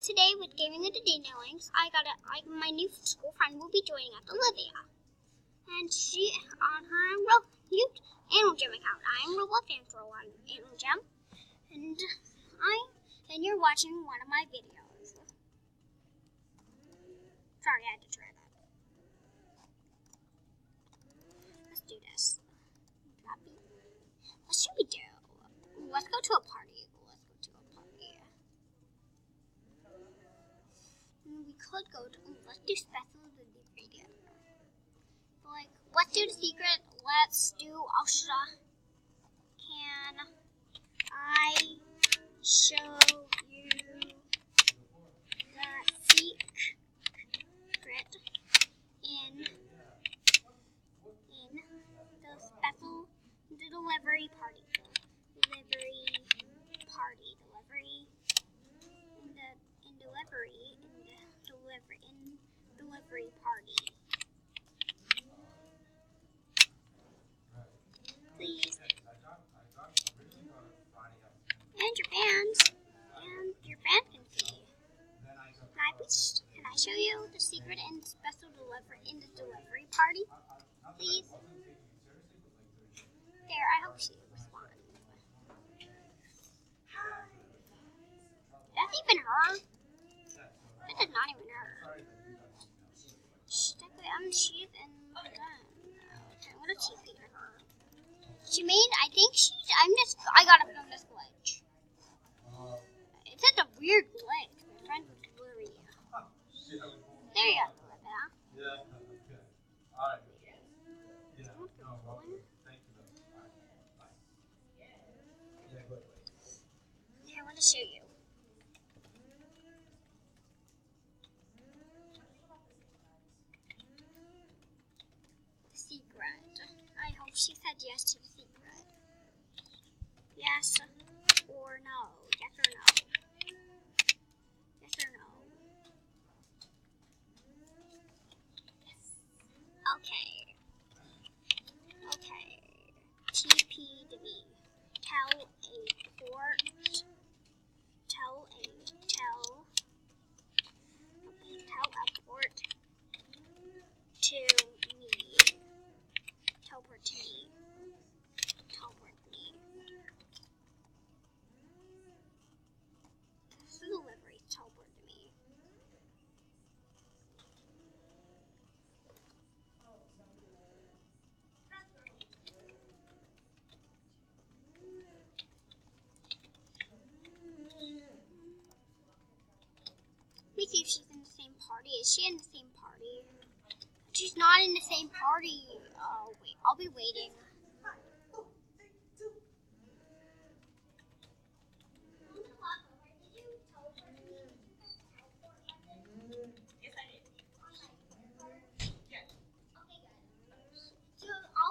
Today with Gaming with the Dinglings, my new school friend will be joining us, Olivia. And she, on her Animal Jam account. I am Roblox Antro on Animal Jam. And you're watching one of my videos. Sorry, I had to try that. Let's do this. What should we do? Let's go to a party. We could go to, let's do special of the video. Like, let's do the secret. Let's do Ultra. Can I show you the secret in the special delivery party? Delivery party. Please. And your fans. And your fans can see. Can I show you the secret and special delivery in the delivery party? Please. There, I hope she responds. That's even her. That is not even her. She's in the gun. Okay, what did she feed her? I gotta film this glitch. It's such a weird glitch. My friend was blurry. There you go, Olivia. Yeah, okay. Alright. Yeah. Here, I want to show you. Secret. I hope she said yes to the secret. Yes or no. Yes or no. Yes or no. Yes. Okay. TP to me. Tell a port to me. Teleport to me. This is delivery. Teleport to me. Let me see if she's in the same party. Is she in the same party? She's not in the same party. Oh, wait. I'll be waiting.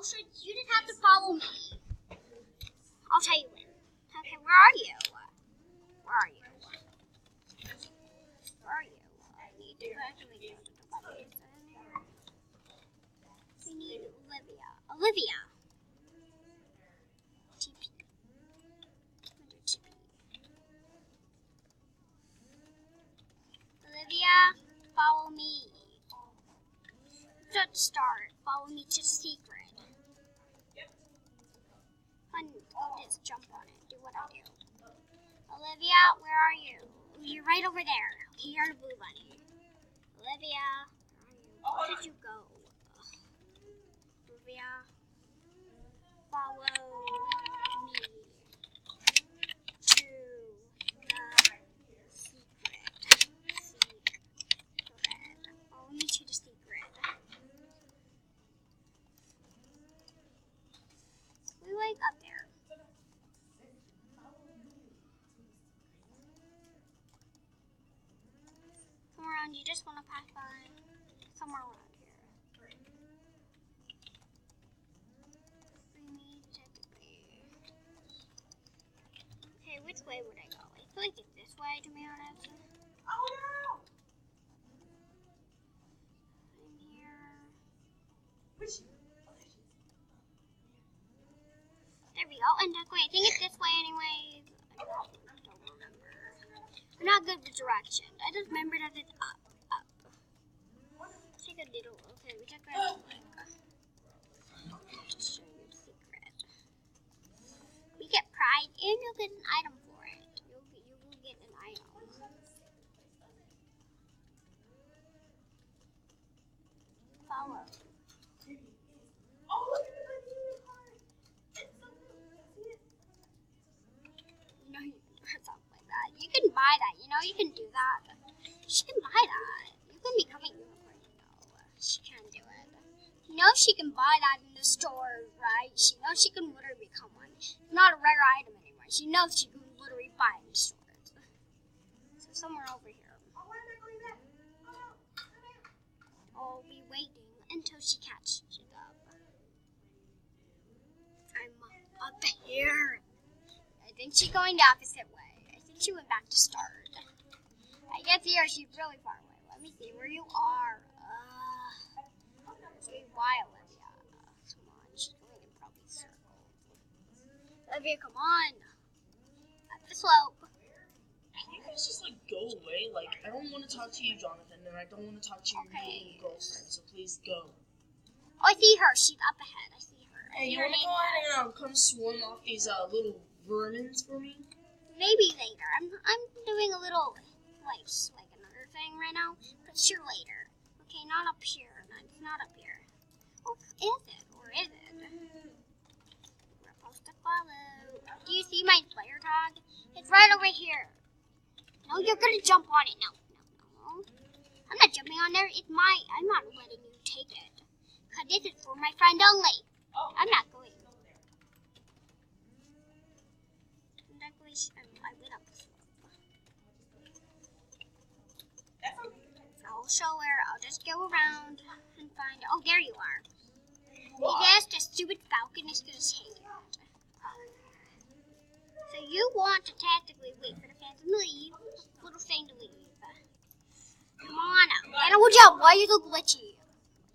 So you just have to follow me. I'll tell you when. Okay, where are you? I need to actually go to the button. We need Olivia. TP. Olivia, follow me. Let's start. Follow me to secret. I'll just jump on it. Do what I do. Olivia, where are you? You're right over there. Okay, you're the blue bunny. Olivia, where did you go? Olivia, follow me to the secret. Follow me to the secret. We like up there. Come around, you just want to pass by somewhere around here. Okay, which way would I go? I feel like it's this way, to be honest. Oh no! I'm here. There we go. And I think it's this way anyways. I don't remember. I'm not good with directions. I just remember that it's up. Take a little. Okay, we took that. Just show you the secret. We get pride, and you'll get an item for it. You will get an item. Follow. You know, something like that. You can buy that. You know, you can do that. She can buy that. You can become a unicorn. No, she can't do it. You know she can buy that in the store, right? She knows she can literally become one. It's not a rare item anymore. She knows she can literally buy it in the stores. So somewhere over here. I'll be waiting until she catches it up. I'm up here. I think she's going the opposite way. I think she went back to start. I get here, she's really far away. Let me see where you are. Why, Olivia? Come on, she's going in probably circles. Olivia, come on. Up the slope. Can you guys just go away? I don't want to talk to you, Jonathan, and I don't want to talk to your new girlfriend, so please go. Oh, I see her. She's up ahead. I see her. Hey, you want to go ahead and come swarm off these little vermins for me? Maybe later. I'm doing a little, like another thing right now, but sure later. Okay, not up here. No, it's not up here. Or is it? Or is it? We're supposed to follow. Do you see my player tag? It's right over here. No, you're gonna jump on it. No. I'm not jumping on there. It's mine. I'm not letting you take it. Because this is for my friend only. I'm not going. I went up the slope. I'll show her. I'll just go around and find. Oh, there you are. Yes, the stupid falcon is going to take it. So you want to tactically wait for the phantom to leave. Little thing to leave. Come on. Animal jump. Why are you so glitchy?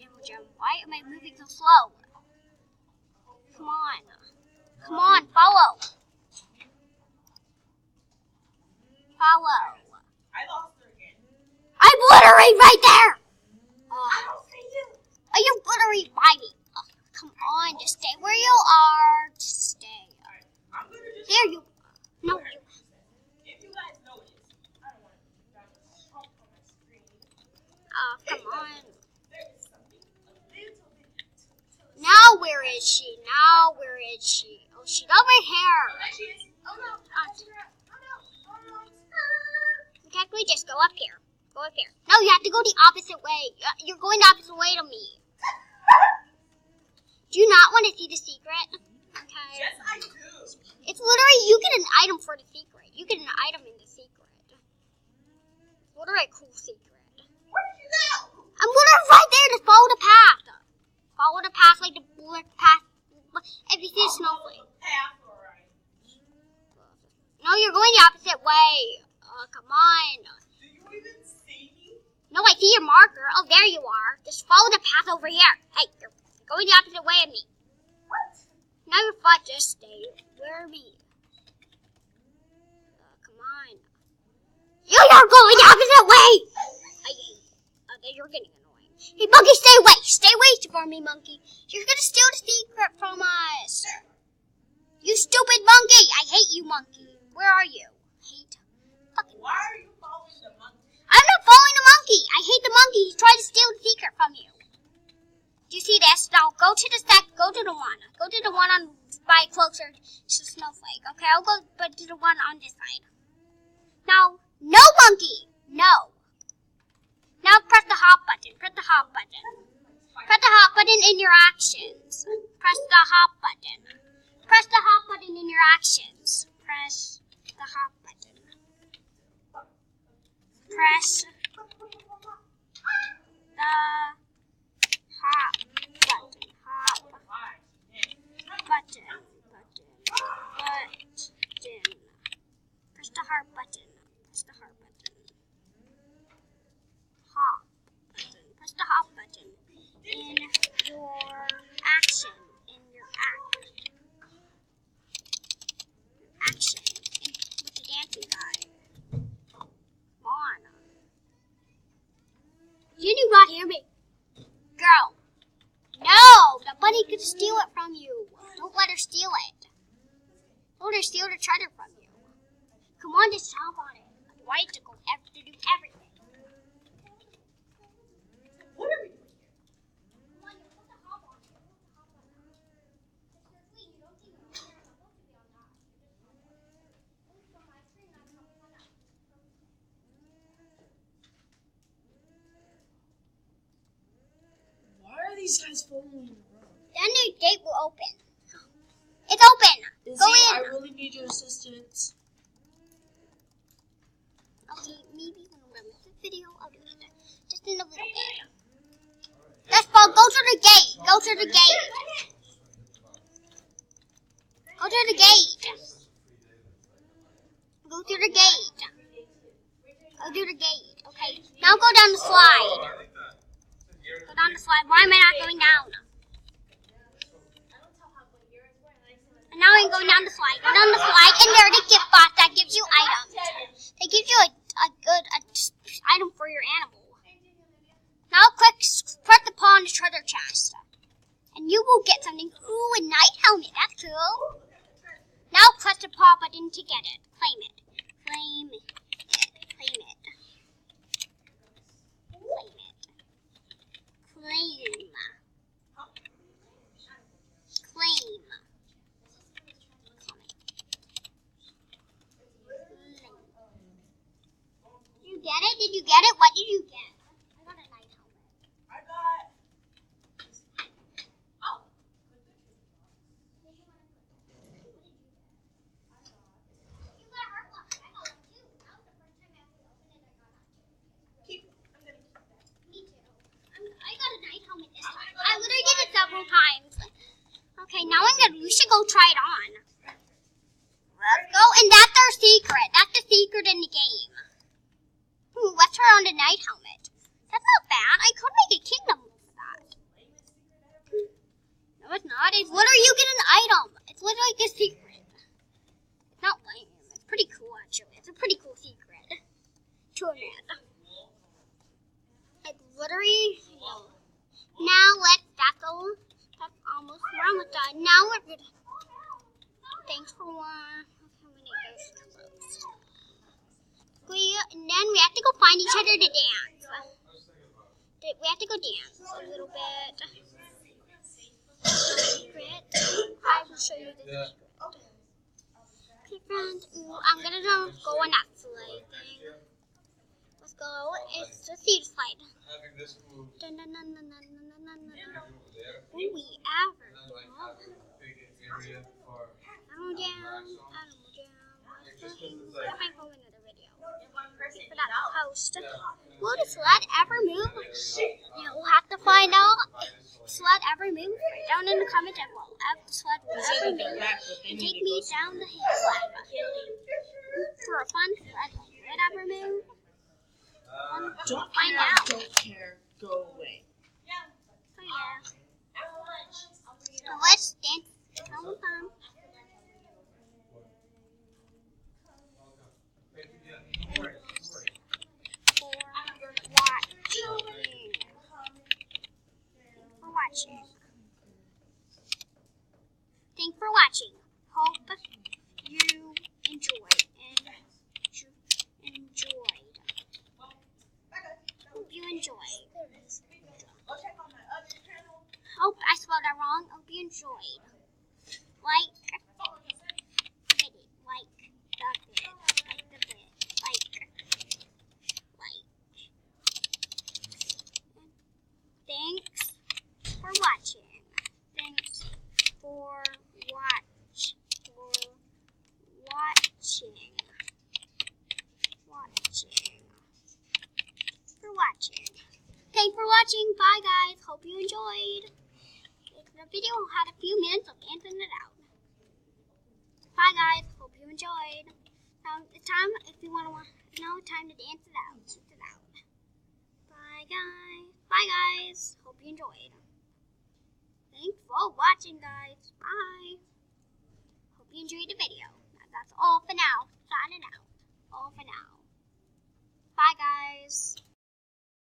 Animal jump. Why am I moving so slow? Come on. Come on. Follow. Follow. I lost her again. I'm literally right there. Are you literally by me? Come on, just stay where you are. Just stay. There you are. No, you. If you guys notice, I don't want to on my screen. Come on. There is something a little bit. Now where is she? Now where is she? Oh, she's over here. There she is. Oh no. Okay, we just go up here. Go up here. No, you have to go the opposite way. You're going the opposite way to me. Do you not want to see the secret? Okay. Yes, I do. It's literally, you get an item for the secret. You get an item in the secret. Literally a cool secret. Where did you go? I'm literally right there. Just follow the path. Follow the path like the path. If you see a snowflake. Path, alright. No, you're going the opposite way. Come on. Do you even see me? No, I see your marker. Oh, there you are. Just follow the path over here. Hey, you're going the opposite way of me. What? Now you're fine. Just stay where me. Come on. You are going the opposite way. Then you're getting annoying. Hey, monkey, stay away. Stay away from me, monkey. You're going to steal the secret from us. You stupid monkey. I hate you, monkey. Where are you? Why are you following the monkey? I'm not following the monkey. I hate the monkey. He's trying to steal the secret from you. Do you see this? Now go to the Go to the one. Go to the one on by closer to Snowflake. Okay, I'll go but to the one on this side. Now, no monkey. No. Now press the hop button. Press the hop button. Press the hop button in your actions. Press the hop button. Press the hop button in your actions. Press the hop button. Press the hop button. Press the heart button. Press the heart button. Hop button. Press the hop button in your action. In your action. With the dancing guy. Did you not hear me? Girl. No! The bunny could steal it from you. Don't let her steal it. Don't let her steal the treasure from you. Come on, just hop on it. Why to go to do everything? What are we doing? Come on, you put the hop on it. It's your queen. You don't think you're supposed to be on that. You're just on my screen. I'm not on that. Why are these guys following me around? Then the gate will open. It's open. Izzy, Go in. I really need your assistance. Okay, maybe when we're with the video, I'll do it. Just in a little bit. Let's go. Go to the gate. Go to the gate. Go to the gate. Go to the gate. Go to the gate. Okay. Now go down the slide. Go down the slide. Why am I not going down? And now I'm going down the slide. Go down the slide, and there's a gift box that gives you items. They give you a good item for your animal. Now press the paw on the treasure chest, and you will get something. Ooh, a night helmet. That's cool. Now press the paw button to get it. Claim it. Claim it. Claim it. Claim it. Claim. Claim. Did you get it? Did you get it? What did you get? I got a night helmet. I got. Oh. You got her one. I got one too. That was the first time I ever opened it. I got that too. I'm gonna keep that. Me too. I got a night helmet this time. I literally did it several times. Okay, now we should go try it on. Let's go. And that's our secret. That's the secret in the game. Ooh, let's try on the night helmet. That's not bad. I could make a kingdom with that. No, it's not. It's literally you get an item. It's literally like a secret. It's not lame. It's pretty cool, actually. It's a pretty cool secret. To admit. It's literally, now that's almost, we're almost done. Now we're good. Thanks for watching. And then we have to go find each other to dance. We have to go dance a little bit. Secret. I will show you the secret. Okay, friends. Ooh, I'm gonna go on that slide thing. Let's go. It's the seed slide. Dun, dun, dun, dun, dun, dun, dun, dun, dun. Ooh, we ever. Animal Jam. Animal Jam. I might go another video for that post. Will the sled ever move? You'll have to find out. Sled ever move? Write down in the comment below. If the sled will ever move, take me down the sled. For a fun sled, will it ever move? Don't Find care. out. Don't care. Go away. Oh yeah. So let's dance one more time. Thanks for watching. Hope you enjoyed. Hope you enjoyed. Hope I spelled that wrong. Hope you enjoyed. Like the video. Thanks for watching. Thanks for Thanks for watching. Bye guys. Hope you enjoyed. The video had a few minutes of dancing it out. Bye guys. Hope you enjoyed. Now it's time time to dance it out. Bye guys. Bye guys. Hope you enjoyed. Thanks for watching guys. Bye. Hope you enjoyed the video. That's all for now. Signing out. All for now. Bye guys.